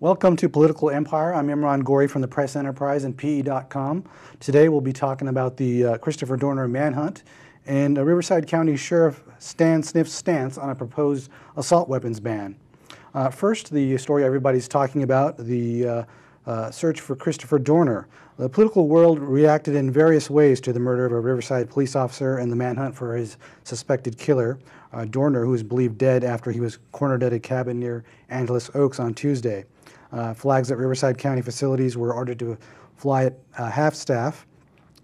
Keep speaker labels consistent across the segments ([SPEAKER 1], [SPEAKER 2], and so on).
[SPEAKER 1] Welcome to Political Empire. I'm Imran Gori from the Press Enterprise and PE.com. Today we'll be talking about the Christopher Dorner manhunt and Riverside County Sheriff Sniff's stance on a proposed assault weapons ban. First, the story everybody's talking about, the search for Christopher Dorner. The political world reacted in various ways to the murder of a Riverside police officer and the manhunt for his suspected killer, Dorner, who is believed dead after he was cornered at a cabin near Angeles Oaks on Tuesday. Flags at Riverside County facilities were ordered to fly at half-staff,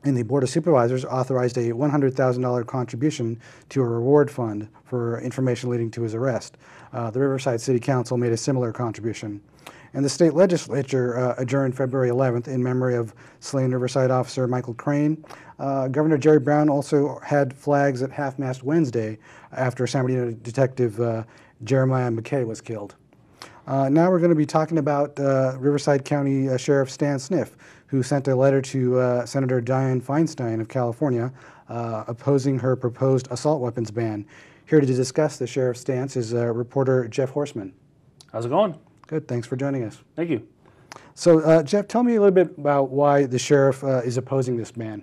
[SPEAKER 1] and the Board of Supervisors authorized a $100,000 contribution to a reward fund for information leading to his arrest. The Riverside City Council made a similar contribution. And the state legislature adjourned February 11th in memory of slain Riverside officer Michael Crane. Governor Jerry Brown also had flags at Half-Mast Wednesday after San Bernardino detective Jeremiah McKay was killed. Now we're going to be talking about Riverside County Sheriff Sniff, who sent a letter to Senator Dianne Feinstein of California opposing her proposed assault weapons ban. Here to discuss the sheriff's stance is reporter Jeff Horseman.
[SPEAKER 2] How's it going?
[SPEAKER 1] Good, thanks for joining us.
[SPEAKER 2] Thank you.
[SPEAKER 1] So Jeff, tell me a little bit about why the sheriff is opposing this ban.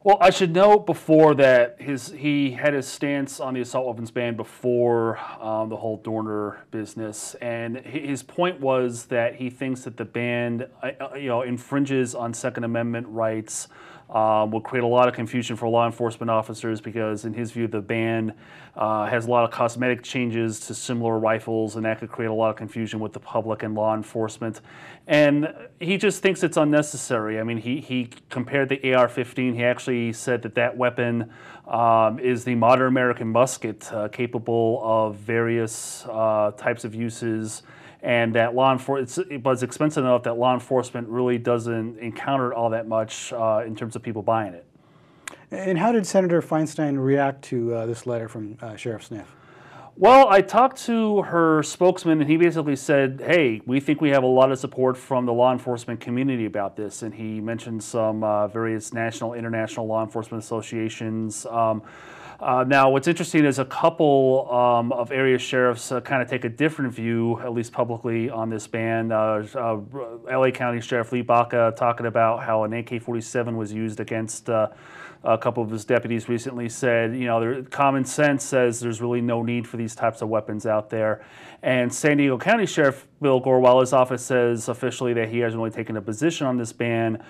[SPEAKER 2] Well, I should note before that he had his stance on the assault weapons ban before the whole Dorner business, and his point was that he thinks that the ban, infringes on Second Amendment rights, will create a lot of confusion for law enforcement officers because, in his view, the ban has a lot of cosmetic changes to similar rifles, and that could create a lot of confusion with the public and law enforcement. And he just thinks it's unnecessary. I mean, he compared the AR-15. He actually said that that weapon is the modern American musket, capable of various types of uses, and that it was expensive enough that law enforcement really doesn't encounter all that much in terms of people buying it.
[SPEAKER 1] And how did Senator Feinstein react to this letter from Sheriff Sniff?
[SPEAKER 2] Well, I talked to her spokesman, and he basically said, hey, we think we have a lot of support from the law enforcement community about this. And he mentioned some various national, international law enforcement associations. Now, what's interesting is a couple of area sheriffs kind of take a different view, at least publicly, on this ban. LA County Sheriff Lee Baca talking about how an AK-47 was used against a couple of his deputies recently said, common sense says there's really no need for these types of weapons out there. And San Diego County Sheriff Bill Gore, while his office says officially that he hasn't really taken a position on this ban,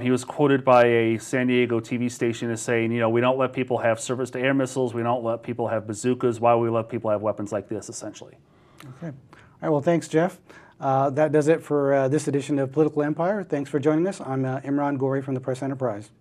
[SPEAKER 2] he was quoted by a San Diego TV station as saying, we don't let people have surface-to-air missiles, we don't let people have bazookas, why would we let people have weapons like this, essentially?
[SPEAKER 1] Okay. All right, well, thanks, Jeff. That does it for this edition of Political Empire. Thanks for joining us. I'm Imran Gori from the Press Enterprise.